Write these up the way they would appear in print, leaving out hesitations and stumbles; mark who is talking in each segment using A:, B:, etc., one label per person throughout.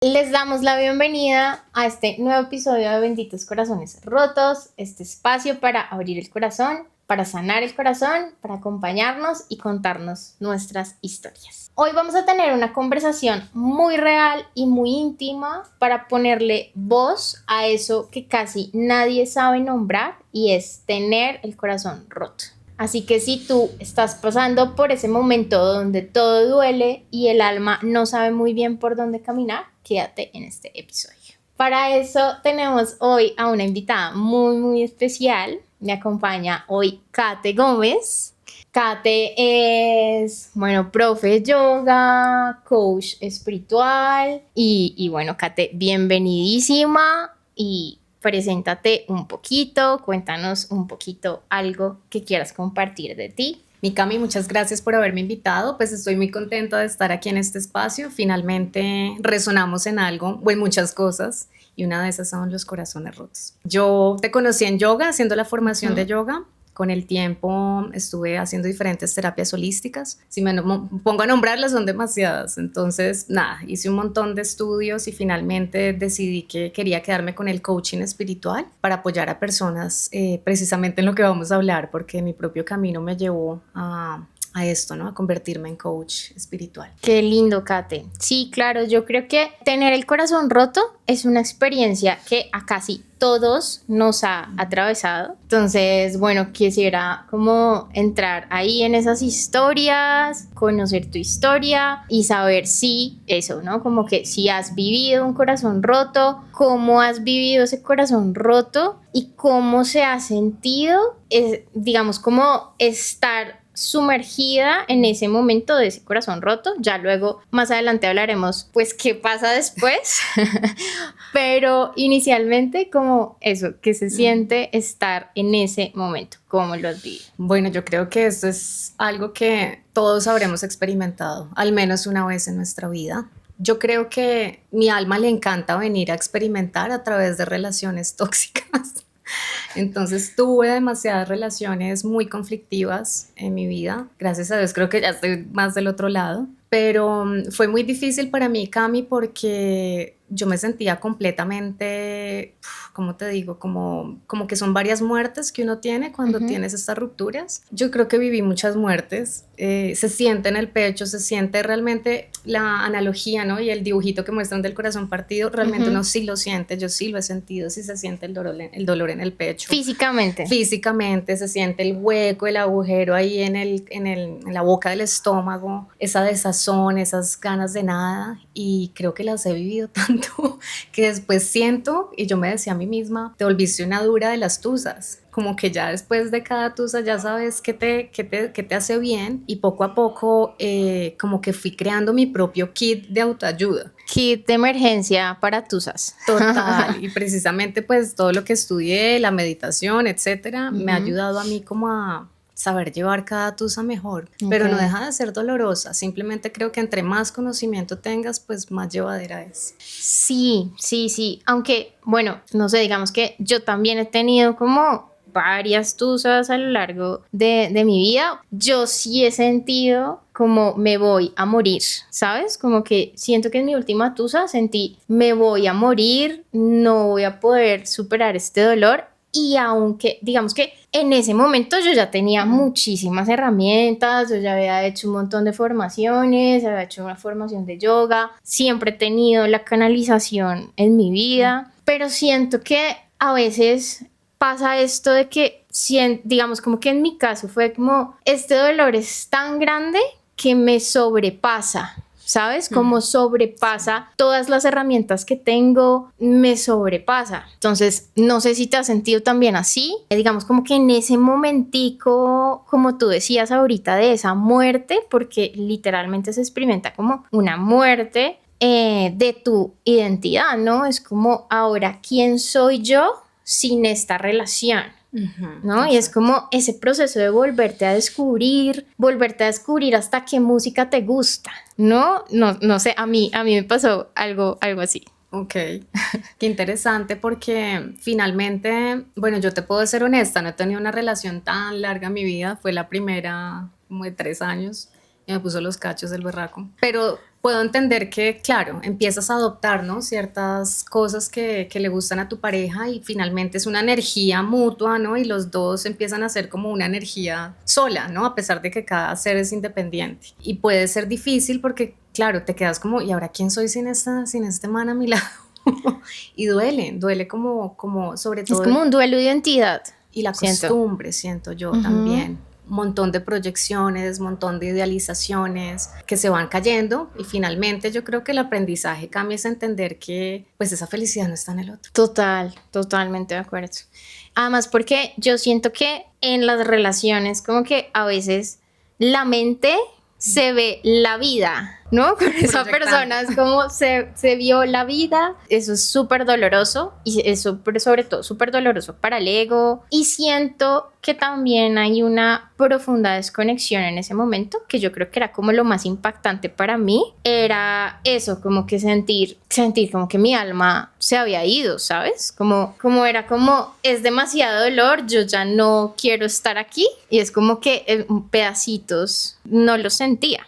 A: Les damos la bienvenida a este nuevo episodio de Benditos Corazones Rotos, este espacio para abrir el corazón, para sanar el corazón, para acompañarnos y contarnos nuestras historias. Hoy vamos a tener una conversación muy real y muy íntima para ponerle voz a eso que casi nadie sabe nombrar y es tener el corazón roto. Así que si tú estás pasando por ese momento donde todo duele y el alma no sabe muy bien por dónde caminar, quédate en este episodio. Para eso tenemos hoy a una invitada muy especial. Me acompaña hoy Kate Gómez. Kate es, profe de yoga, coach espiritual y bueno, Kate, bienvenidísima y preséntate un poquito, cuéntanos un poquito algo que quieras compartir de ti.
B: Mi Cami, muchas gracias por haberme invitado, pues estoy muy contenta de estar aquí en este espacio, finalmente resonamos en algo o en muchas cosas y una de esas son los corazones rotos. Yo te conocí en yoga, haciendo la formación de yoga. Con el tiempo estuve haciendo diferentes terapias holísticas. Si me pongo a nombrarlas son demasiadas. Entonces, hice un montón de estudios y finalmente decidí que quería quedarme con el coaching espiritual para apoyar a personas precisamente en lo que vamos a hablar, porque mi propio camino me llevó a esto, ¿no? A convertirme en coach espiritual.
A: Qué lindo, Kate. Sí, claro, yo creo que tener el corazón roto es una experiencia que a casi todos nos ha atravesado. Entonces, quisiera como entrar ahí en esas historias, conocer tu historia y saber si eso, ¿no? Como que si has vivido un corazón roto, cómo has vivido ese corazón roto y cómo se ha sentido, digamos, como estar sumergida en ese momento de ese corazón roto. Ya luego más adelante hablaremos pues qué pasa después pero inicialmente como eso, que se siente estar en ese momento, cómo lo has vivido.
B: Bueno, yo creo que esto es algo que todos habremos experimentado al menos una vez en nuestra vida. Yo creo que mi alma le encanta venir a experimentar a través de relaciones tóxicas. Entonces tuve demasiadas relaciones muy conflictivas en mi vida. Gracias a Dios creo que ya estoy más del otro lado. Pero fue muy difícil para mí, Cami, porque yo me sentía completamente, ¿cómo te digo? Como que son varias muertes que uno tiene cuando tienes estas rupturas. Yo creo que viví muchas muertes. Se siente en el pecho, se siente realmente la analogía, ¿no? Y el dibujito que muestran del corazón partido, realmente uno sí lo siente, yo sí lo he sentido, sí se siente el dolor en el pecho.
A: Físicamente.
B: Físicamente se siente el hueco, el agujero ahí en la boca del estómago, esa desazón, esas ganas de nada, y creo que las he vivido tanto que después siento, y yo me decía a mí misma, te volviste una dura de las tuzas, como que ya después de cada tusa ya sabes qué te hace bien, y poco a poco como que fui creando mi propio kit de autoayuda.
A: Kit de emergencia para tusas.
B: Total, y precisamente pues todo lo que estudié, la meditación, etcétera, me ha ayudado a mí como a saber llevar cada tusa mejor, pero no deja de ser dolorosa. Simplemente creo que entre más conocimiento tengas, pues más llevadera es.
A: Sí, aunque no sé, digamos que yo también he tenido como varias tusas a lo largo de mi vida. Yo sí he sentido como me voy a morir, ¿sabes? Como que siento que en mi última tusa sentí me voy a morir, no voy a poder superar este dolor. Y aunque, digamos que en ese momento yo ya tenía muchísimas herramientas, yo ya había hecho un montón de formaciones, había hecho una formación de yoga, siempre he tenido la canalización en mi vida, pero siento que a veces pasa esto de que, digamos, como que en mi caso fue como, este dolor es tan grande que me sobrepasa. ¿Sabes? Como sobrepasa todas las herramientas que tengo, me sobrepasa. Entonces, no sé si te has sentido también así. Digamos como que en ese momentico, como tú decías ahorita, de esa muerte, porque literalmente se experimenta como una muerte de tu identidad, ¿no? Es como, ahora, ¿quién soy yo sin esta relación? ¿No? Y es como ese proceso de volverte a descubrir hasta qué música te gusta, ¿no? No sé, a mí me pasó algo así.
B: Ok, qué interesante porque finalmente, bueno, yo te puedo ser honesta, no he tenido una relación tan larga en mi vida, fue la primera como de 3 años y me puso los cachos del berraco, pero puedo entender que, claro, empiezas a adoptar, ¿no? Ciertas cosas que le gustan a tu pareja y finalmente es una energía mutua, ¿no? Y los dos empiezan a ser como una energía sola, ¿no? A pesar de que cada ser es independiente. Y puede ser difícil porque, claro, te quedas como, ¿y ahora quién soy sin este man a mi lado? Y duele como sobre
A: Es
B: todo.
A: como un duelo de identidad.
B: Y la
A: siento.
B: costumbre, siento yo también. Montón de proyecciones, montón de idealizaciones que se van cayendo y finalmente yo creo que el aprendizaje cambia es entender que pues esa felicidad no está en el otro.
A: Totalmente de acuerdo. Además porque yo siento que en las relaciones como que a veces la mente se ve la vida, ¿no? Con esa persona es como se vio la vida. Eso es súper doloroso y es sobre todo súper doloroso para el ego. Y siento que también hay una profunda desconexión en ese momento, que yo creo que era como lo más impactante para mí. Era eso, como que sentir como que mi alma se había ido, ¿sabes? Como era como, es demasiado dolor, yo ya no quiero estar aquí. Y es como que en pedacitos no lo sentía.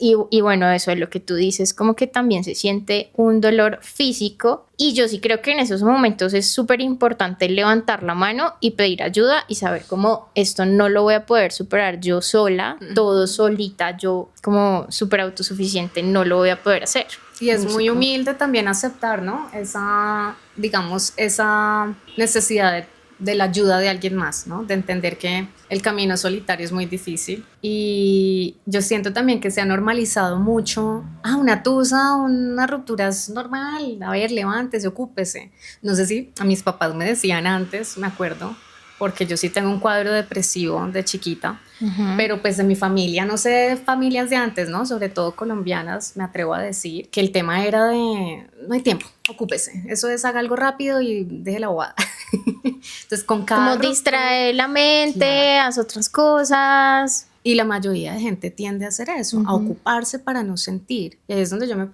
A: Y bueno, eso es lo que tú dices, como que también se siente un dolor físico y yo sí creo que en esos momentos es súper importante levantar la mano y pedir ayuda y saber cómo esto no lo voy a poder superar yo sola, todo solita, yo como súper autosuficiente no lo voy a poder hacer.
B: Y es muy humilde también aceptar, ¿no? Esa, digamos, esa necesidad de la ayuda de alguien más, ¿no? De entender que el camino solitario es muy difícil. Y yo siento también que se ha normalizado mucho. Una tusa, una ruptura es normal. A ver, levántese, ocúpese. No sé si a mis papás me decían antes, me acuerdo, porque yo sí tengo un cuadro depresivo de chiquita. Pero pues de mi familia, no sé, familias de antes, ¿no? Sobre todo colombianas, me atrevo a decir que el tema era de, no hay tiempo, ocúpese. Eso es, haga algo rápido y deje la bobada. Entonces, con cada
A: como distrae la mente, haz otras cosas.
B: Y la mayoría de gente tiende a hacer eso, a ocuparse para no sentir. Y ahí es donde yo me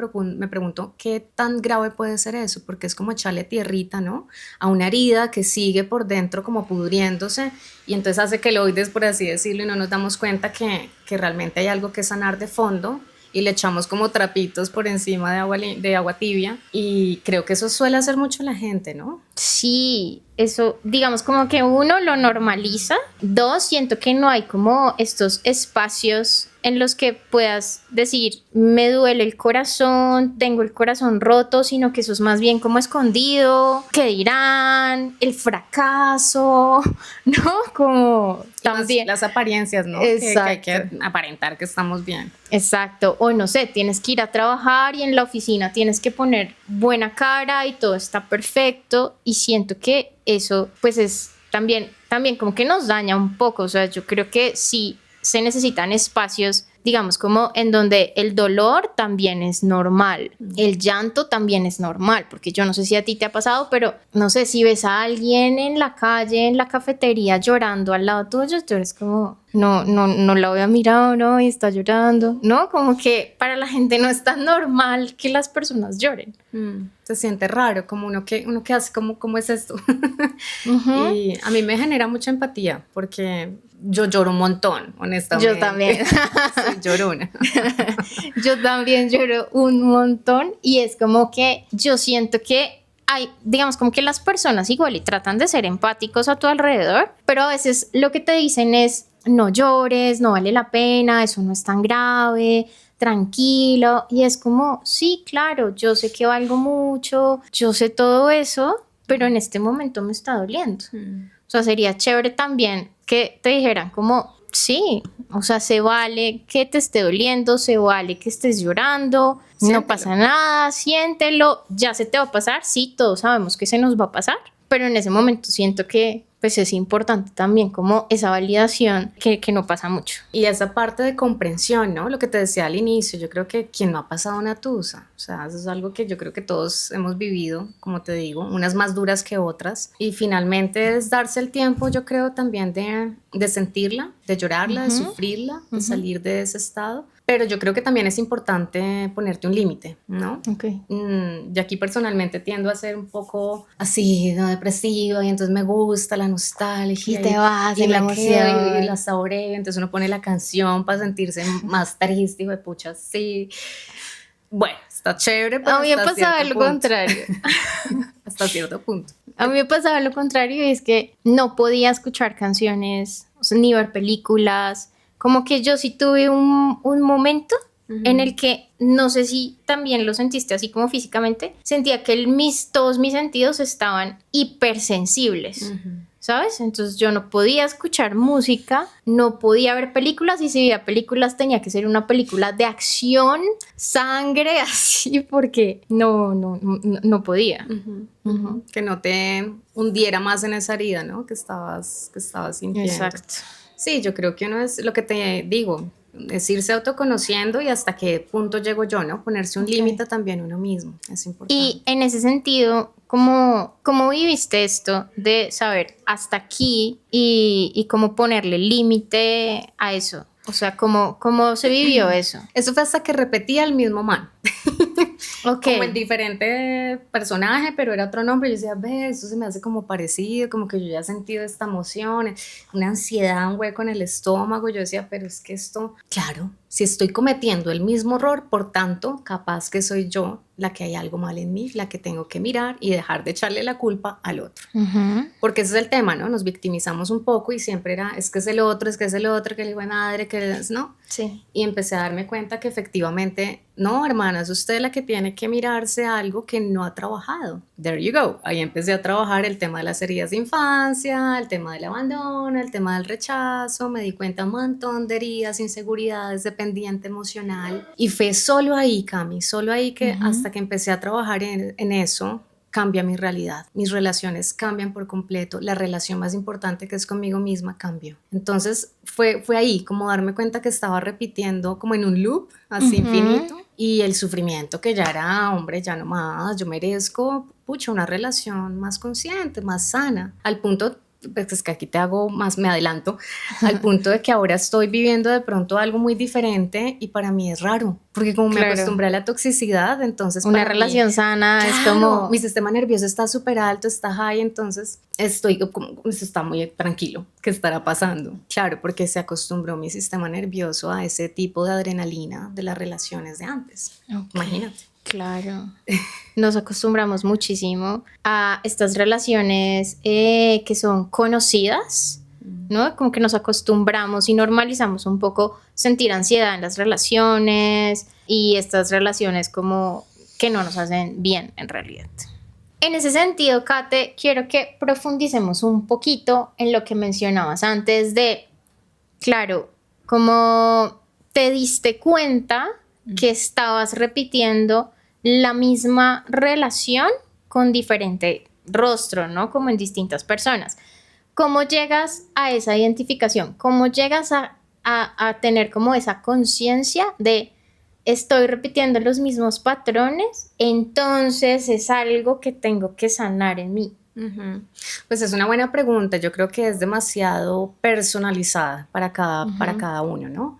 B: pregunto qué tan grave puede ser eso, porque es como echarle tierrita, ¿no? A una herida que sigue por dentro como pudriéndose y entonces hace queloides, por así decirlo, y no nos damos cuenta que realmente hay algo que sanar de fondo y le echamos como trapitos por encima de agua tibia y creo que eso suele hacer mucho la gente, ¿no?
A: Sí, eso, digamos como que uno lo normaliza. Dos, siento que no hay como estos espacios en los que puedas decir, me duele el corazón, tengo el corazón roto, sino que eso es más bien como escondido, ¿qué dirán? El fracaso, ¿no? Como también
B: las apariencias, ¿no? Que hay que aparentar que estamos bien.
A: Exacto, o no sé, tienes que ir a trabajar y en la oficina tienes que poner buena cara y todo está perfecto y siento que eso pues es también como que nos daña un poco, o sea, yo creo que sí se necesitan espacios, digamos, como en donde el dolor también es normal, el llanto también es normal, porque yo no sé si a ti te ha pasado, pero no sé, si ves a alguien en la calle, en la cafetería llorando al lado tuyo, tú eres como, no la voy a mirar, ¿no? Y está llorando, ¿no? Como que para la gente no es tan normal que las personas lloren.
B: Se siente raro, como uno que hace, ¿cómo es esto? Y a mí me genera mucha empatía, porque yo lloro un montón, honestamente.
A: Yo también.
B: Soy llorona.
A: Yo también lloro un montón y es como que yo siento que hay, digamos, como que las personas igual y tratan de ser empáticos a tu alrededor, pero a veces lo que te dicen es no llores, no vale la pena, eso no es tan grave, tranquilo, y es como, sí, claro, yo sé que valgo mucho, yo sé todo eso, pero en este momento me está doliendo. O sea, sería chévere también que te dijeran como, sí, o sea, se vale que te esté doliendo, se vale que estés llorando, siéntelo. No pasa nada, siéntelo, ya se te va a pasar, sí, todos sabemos que se nos va a pasar, pero en ese momento siento que pues es importante también como esa validación que no pasa mucho.
B: Y esa parte de comprensión, ¿no? Lo que te decía al inicio, yo creo que quien no ha pasado una tusa, o sea, eso es algo que yo creo que todos hemos vivido, como te digo, unas más duras que otras, y finalmente es darse el tiempo, yo creo también de sentirla, de llorarla, de sufrirla, de salir de ese estado, Pero yo creo que también es importante ponerte un límite, ¿no?
A: Okay.
B: Yo aquí personalmente tiendo a ser un poco así, ¿no? Depresiva, y entonces me gusta la nostalgia
A: Y te vas
B: y
A: en la
B: me quedo y
A: emoción.
B: la saboreo, entonces uno pone la canción para sentirse más triste, hijo de pucha, sí. Bueno, está chévere, pero
A: A mí me
B: hasta
A: pasaba
B: cierto
A: lo
B: punto.
A: contrario.
B: Hasta cierto punto.
A: A mí me pasaba lo contrario y es que no podía escuchar canciones, o sea, ni ver películas. Como que yo sí tuve un momento en el que, no sé si también lo sentiste así como físicamente, sentía que todos mis sentidos estaban hipersensibles. ¿Sabes? Entonces yo no podía escuchar música, no podía ver películas y si veía películas tenía que ser una película de acción, sangre, así, porque no podía.
B: Que no te hundiera más en esa herida, ¿no? Que estabas sintiendo.
A: Exacto.
B: Sí, yo creo que uno es lo que te digo, es irse autoconociendo y hasta qué punto llego yo, ¿no? Ponerse un límite también uno mismo, es importante.
A: Y en ese sentido, ¿cómo viviste esto de saber hasta aquí y cómo ponerle límite a eso? O sea, ¿cómo se vivió eso?
B: Eso fue hasta que repetía el mismo man.
A: Ok.
B: Como en diferente personaje, pero era otro nombre. Yo decía, ve, eso se me hace como parecido, como que yo ya he sentido esta emoción, una ansiedad, un hueco en el estómago. Yo decía, pero es que esto, claro, si estoy cometiendo el mismo error, por tanto, capaz que soy yo la que hay algo mal en mí, la que tengo que mirar y dejar de echarle la culpa al otro. Porque ese es el tema, ¿no? Nos victimizamos un poco y siempre era, es que es el otro, que el hijo de madre, que es, ¿no?
A: Sí.
B: Y empecé a darme cuenta que efectivamente, no, hermana, es usted la que tiene que mirarse algo que no ha trabajado. There you go. Ahí empecé a trabajar el tema de las heridas de infancia, el tema del abandono, el tema del rechazo. Me di cuenta un montón de heridas, inseguridades, dependiente emocional. Y fue solo ahí, Cami, solo ahí que hasta que empecé a trabajar en eso, cambia mi realidad, mis relaciones cambian por completo, la relación más importante que es conmigo misma cambió. Entonces fue ahí como darme cuenta que estaba repitiendo como en un loop así infinito y el sufrimiento que ya era, hombre, ya no más, yo merezco, pucha, una relación más consciente, más sana, al punto pues es que aquí te hago más, me adelanto, al punto de que ahora estoy viviendo de pronto algo muy diferente y para mí es raro, porque como me acostumbré a la toxicidad, entonces
A: una relación sana es como...
B: mi sistema nervioso está súper alto, está high, entonces estoy como, está muy tranquilo, ¿qué estará pasando? Claro, porque se acostumbró mi sistema nervioso a ese tipo de adrenalina de las relaciones de antes, imagínate.
A: Claro, nos acostumbramos muchísimo a estas relaciones que son conocidas, ¿no? Como que nos acostumbramos y normalizamos un poco sentir ansiedad en las relaciones y estas relaciones como que no nos hacen bien en realidad. En ese sentido, Kate, quiero que profundicemos un poquito en lo que mencionabas antes de, claro, cómo te diste cuenta que estabas repitiendo la misma relación con diferente rostro, ¿no? Como en distintas personas. ¿Cómo llegas a esa identificación? ¿Cómo llegas a tener como esa conciencia de estoy repitiendo los mismos patrones, entonces es algo que tengo que sanar en mí?
B: Pues es una buena pregunta, yo creo que es demasiado personalizada para cada uno, ¿no?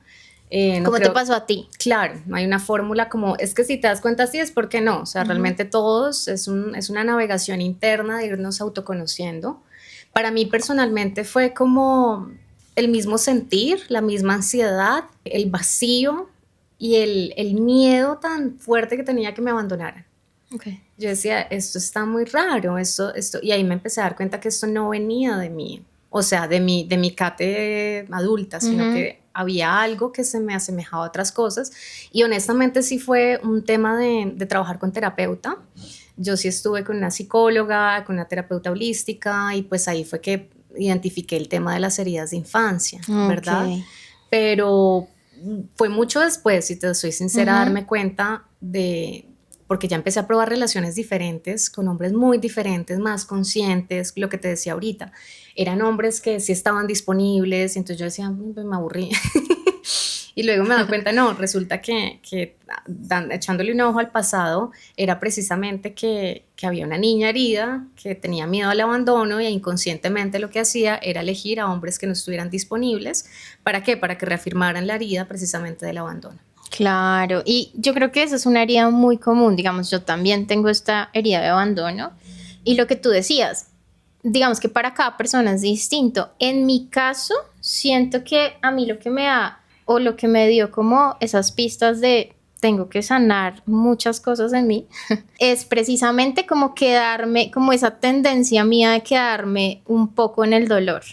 A: ¿Cómo te pasó a ti?
B: Claro, no hay una fórmula como, es que si te das cuenta así es porque no, o sea, realmente todos es una navegación interna de irnos autoconociendo. Para mí personalmente fue como el mismo sentir, la misma ansiedad, el vacío y el miedo tan fuerte que tenía que me abandonaran.
A: Okay.
B: Yo decía, esto está muy raro, esto, y ahí me empecé a dar cuenta que esto no venía de mí, o sea, de mi Kate adulta, sino que había algo que se me asemejaba a otras cosas y honestamente sí fue un tema de trabajar con terapeuta. Yo sí estuve con una psicóloga, con una terapeuta holística y pues ahí fue que identifiqué el tema de las heridas de infancia, ¿verdad? Pero fue mucho después, si te soy sincera, darme cuenta porque ya empecé a probar relaciones diferentes, con hombres muy diferentes, más conscientes, lo que te decía ahorita. Eran hombres que sí estaban disponibles, y entonces yo decía, pues me aburrí. Y luego me doy cuenta, no, resulta que echándole un ojo al pasado, era precisamente que había una niña herida, que tenía miedo al abandono y inconscientemente lo que hacía era elegir a hombres que no estuvieran disponibles. ¿Para qué? Para que reafirmaran la herida precisamente del abandono.
A: Claro, y yo creo que esa es una herida muy común, digamos, yo también tengo esta herida de abandono y lo que tú decías, digamos que para cada persona es distinto. En mi caso, siento que a mí lo que me da o lo que me dio como esas pistas de tengo que sanar muchas cosas en mí, es precisamente como quedarme, como esa tendencia mía de quedarme un poco en el dolor,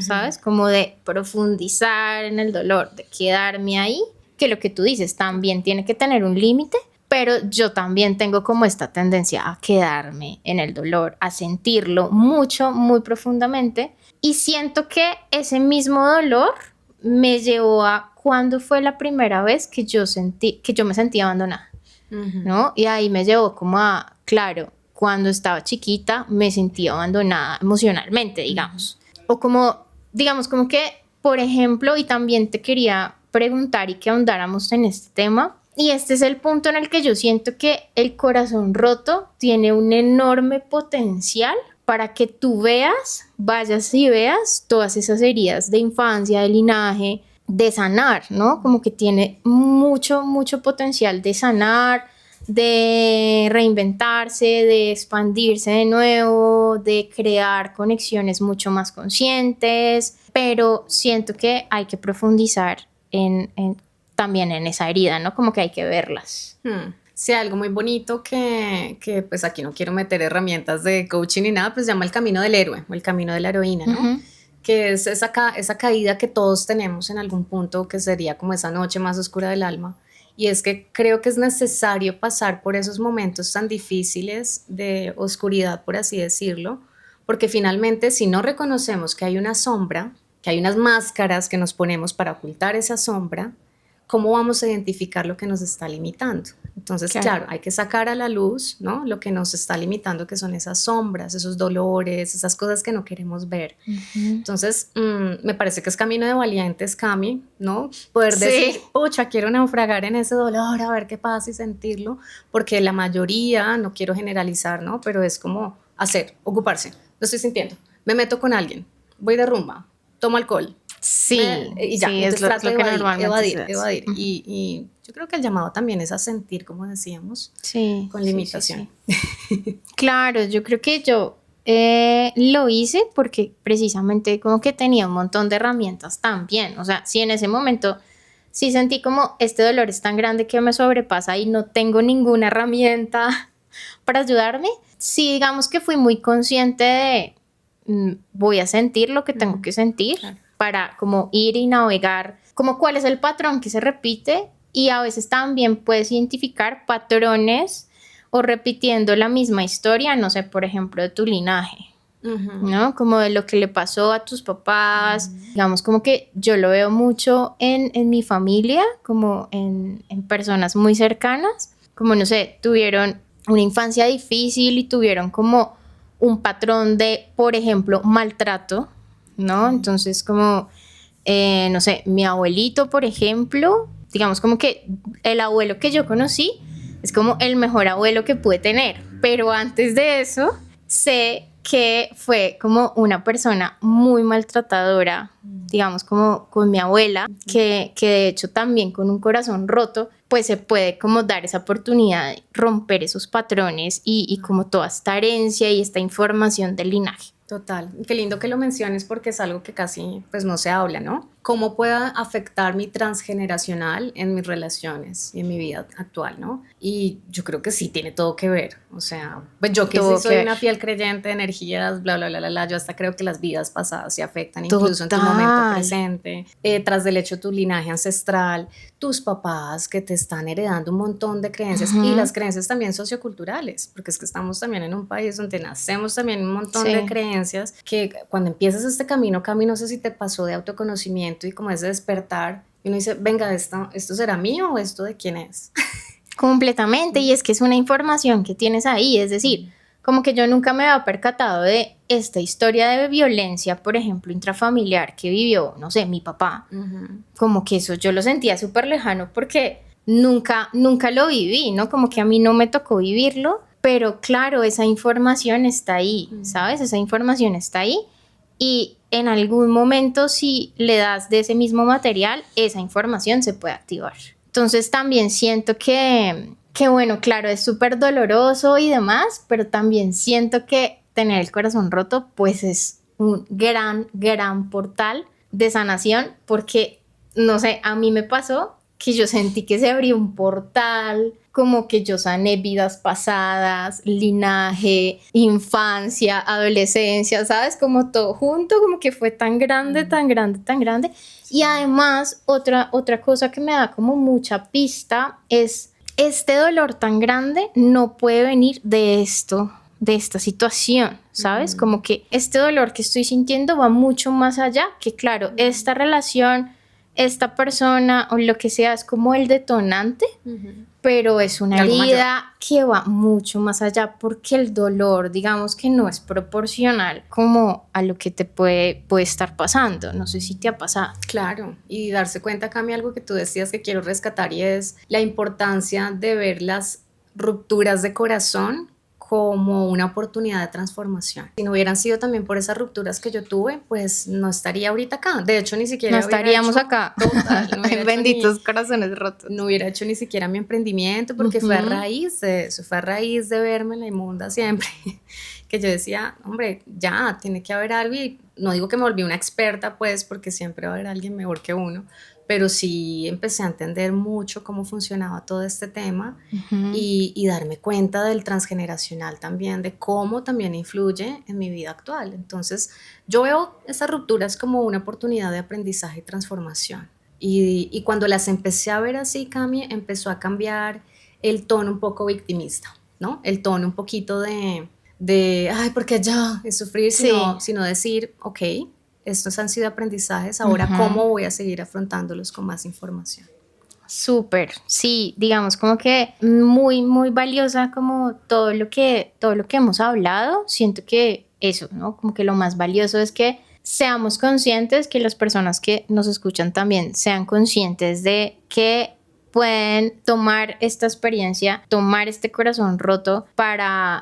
A: ¿sabes? Como de profundizar en el dolor, de quedarme ahí, que lo que tú dices también tiene que tener un límite, pero yo también tengo como esta tendencia a quedarme en el dolor, a sentirlo mucho, muy profundamente, y siento que ese mismo dolor me llevó a cuando fue la primera vez que yo sentí, que yo me sentí abandonada, ¿no? Y ahí me llevó como a, claro, cuando estaba chiquita me sentí abandonada emocionalmente, digamos. O como, digamos, como que, por ejemplo, y también te quería preguntar y que ahondáramos en este tema, y este es el punto en el que yo siento que el corazón roto tiene un enorme potencial para que tú veas, vayas y veas todas esas heridas de infancia, de linaje, de sanar, ¿no? Como que tiene mucho, mucho potencial de sanar, de reinventarse, de expandirse de nuevo, de crear conexiones mucho más conscientes, pero siento que hay que profundizar también en esa herida, ¿no? Como que hay que verlas.
B: Sí, algo muy bonito que pues aquí no quiero meter herramientas de coaching ni nada, pues se llama el camino del héroe o el camino de la heroína, ¿no? Que es esa caída que todos tenemos en algún punto, que sería como esa noche más oscura del alma. Y es que creo que es necesario pasar por esos momentos tan difíciles de oscuridad, por así decirlo, porque finalmente si no reconocemos que hay una sombra, que hay unas máscaras que nos ponemos para ocultar esa sombra, ¿cómo vamos a identificar lo que nos está limitando? Entonces, claro, hay que sacar a la luz, ¿no? Lo que nos está limitando, que son esas sombras, esos dolores, esas cosas que no queremos ver. Entonces, me parece que es camino de valientes, Cami, ¿no? Poder decir, pucha, quiero naufragar en ese dolor, a ver qué pasa y sentirlo, porque la mayoría, no quiero generalizar, ¿no? Pero es como hacer, ocuparse. Lo estoy sintiendo. Me meto con alguien, voy de rumba, tomo alcohol.
A: Sí,
B: y ya,
A: sí,
B: entonces
A: es lo que normalmente
B: evadir. Y yo creo que el llamado también es a sentir, como decíamos, con limitación.
A: Sí. Claro, yo creo que yo lo hice porque precisamente como que tenía un montón de herramientas también. O sea, si en ese momento sí sentí como este dolor es tan grande que me sobrepasa y no tengo ninguna herramienta para ayudarme, sí digamos que fui muy consciente de voy a sentir lo que tengo que sentir. Claro. Para como ir y navegar, como cuál es el patrón que se repite y a veces también puedes identificar patrones o repitiendo la misma historia, no sé, por ejemplo, de tu linaje, ¿no? Como de lo que le pasó a tus papás, digamos como que yo lo veo mucho en mi familia, como en personas muy cercanas, como no sé, tuvieron una infancia difícil y tuvieron como un patrón de, por ejemplo, maltrato, ¿no? Entonces como, no sé, mi abuelito, por ejemplo, digamos como que el abuelo que yo conocí es como el mejor abuelo que pude tener, pero antes de eso sé que fue como una persona muy maltratadora, digamos como con mi abuela, que de hecho también con un corazón roto, pues se puede como dar esa oportunidad de romper esos patrones y como toda esta herencia y esta información del linaje.
B: Total, qué lindo que lo menciones porque es algo que casi pues no se habla, ¿no? ¿Cómo puede afectar mi transgeneracional en mis relaciones y en mi vida actual, ¿no? Y yo creo que sí tiene todo que ver, o sea, pues yo que sí soy una fiel creyente de energías, bla, bla, bla, bla, bla, yo hasta creo que las vidas pasadas se afectan incluso en tu momento presente, tras del hecho tu linaje ancestral, tus papás que te están heredando un montón de creencias y las creencias también socioculturales, porque es que estamos también en un país donde nacemos también un montón de creencias que cuando empiezas este camino, Cami, no sé si te pasó de autoconocimiento y como ese despertar, y uno dice, venga, ¿esto será mío o esto de quién es?
A: Completamente, y es que es una información que tienes ahí, es decir, como que yo nunca me había percatado de esta historia de violencia, por ejemplo, intrafamiliar que vivió, no sé, mi papá, como que eso yo lo sentía súper lejano porque nunca lo viví, ¿no? Como que a mí no me tocó vivirlo, pero claro, esa información está ahí, ¿sabes? Esa información está ahí y en algún momento si le das de ese mismo material, esa información se puede activar. Entonces también siento que bueno, claro, es súper doloroso y demás, pero también siento que tener el corazón roto pues es un gran portal de sanación, porque, no sé, a mí me pasó que yo sentí que se abrió un portal, como que yo sané vidas pasadas, linaje, infancia, adolescencia, ¿sabes? Como todo junto, como que fue tan grande, tan grande, tan grande. Y además, otra cosa que me da como mucha pista es: este dolor tan grande no puede venir de esto, de esta situación, ¿sabes? Como que este dolor que estoy sintiendo va mucho más allá, que claro, esta relación, esta persona o lo que sea es como el detonante, pero es una herida que va mucho más allá, porque el dolor, digamos que no es proporcional como a lo que te puede estar pasando. No sé si te ha pasado.
B: Claro, y darse cuenta, Cami, algo que tú decías que quiero rescatar, y es la importancia de ver las rupturas de corazón como una oportunidad de transformación. Si no hubieran sido también por esas rupturas que yo tuve, pues no estaría ahorita acá. De hecho, ni siquiera
A: no estaríamos acá.
B: Total, no
A: benditos corazones rotos.
B: No hubiera hecho ni siquiera mi emprendimiento, porque fue a raíz de eso, fue a raíz de verme la inmunda siempre, que yo decía, hombre, ya, tiene que haber algo. Y no digo que me volví una experta, pues, porque siempre va a haber alguien mejor que uno, pero sí empecé a entender mucho cómo funcionaba todo este tema, y darme cuenta del transgeneracional también, de cómo también influye en mi vida actual. Entonces, yo veo esas rupturas como una oportunidad de aprendizaje y transformación. Y cuando las empecé a ver así, Cami, empezó a cambiar el tono un poco victimista, ¿no? El tono un poquito de ay, porque yo es sufrir, sino decir, ok, estos han sido aprendizajes, ahora cómo voy a seguir afrontándolos con más información.
A: Súper, sí, digamos como que muy valiosa como todo lo que hemos hablado. Siento que eso, ¿no? Como que lo más valioso es que seamos conscientes, que las personas que nos escuchan también sean conscientes de que pueden tomar esta experiencia, tomar este corazón roto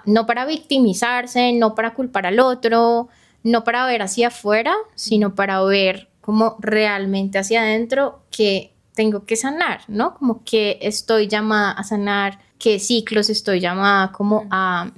A: no para victimizarse, no para culpar al otro, no para ver hacia afuera, sino para ver como realmente hacia adentro que tengo que sanar, ¿no? Como que estoy llamada a sanar, qué ciclos estoy llamada como a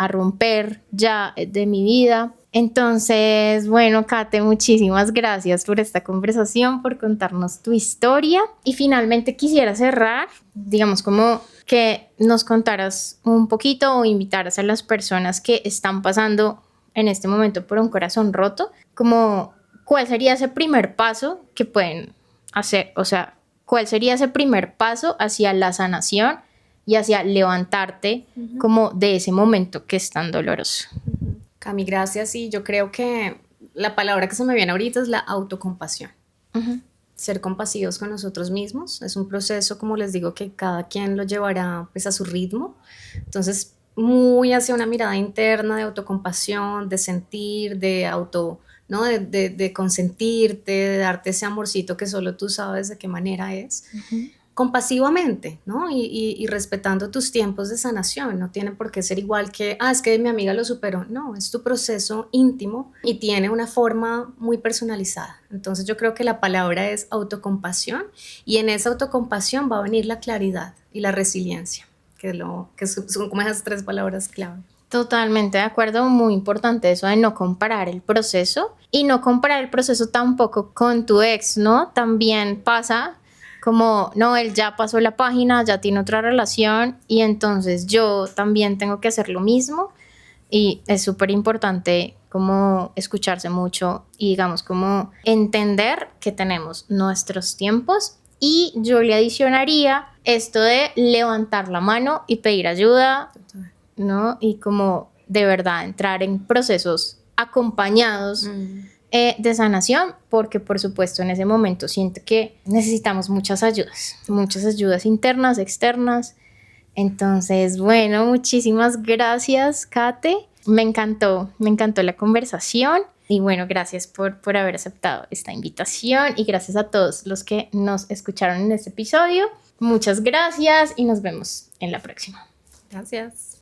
A: romper ya de mi vida. Entonces, bueno, Kate, muchísimas gracias por esta conversación, por contarnos tu historia. Y finalmente quisiera cerrar, digamos, como que nos contaras un poquito o invitaras a las personas que están pasando en este momento por un corazón roto, como cuál sería ese primer paso que pueden hacer, o sea, cuál sería ese primer paso hacia la sanación y hacia levantarte como de ese momento que es tan doloroso.
B: Cami, gracias. Y yo creo que la palabra que se me viene ahorita es la autocompasión. Ser compasivos con nosotros mismos. Es un proceso, como les digo, que cada quien lo llevará pues a su ritmo. Entonces, muy hacia una mirada interna de autocompasión, de sentir, de ¿no? De consentirte, de darte ese amorcito que solo tú sabes de qué manera es. Compasivamente, ¿no? Y respetando tus tiempos de sanación. No tiene por qué ser igual que, es que mi amiga lo superó. No, es tu proceso íntimo y tiene una forma muy personalizada. Entonces yo creo que la palabra es autocompasión, y en esa autocompasión va a venir la claridad y la resiliencia, que son como esas tres palabras clave.
A: Totalmente de acuerdo, muy importante eso de no comparar el proceso, y no comparar el proceso tampoco con tu ex, ¿no? También pasa como, no, él ya pasó la página, ya tiene otra relación, y entonces yo también tengo que hacer lo mismo. Y es súper importante como escucharse mucho y, digamos, como entender que tenemos nuestros tiempos. Y yo le adicionaría esto de levantar la mano y pedir ayuda, ¿no? Y como de verdad entrar en procesos acompañados de sanación, porque por supuesto en ese momento siento que necesitamos muchas ayudas internas, externas. Entonces, bueno, muchísimas gracias, Kate. Me encantó la conversación, y bueno, gracias por haber aceptado esta invitación, y gracias a todos los que nos escucharon en este episodio. Muchas gracias y nos vemos en la próxima.
B: Gracias.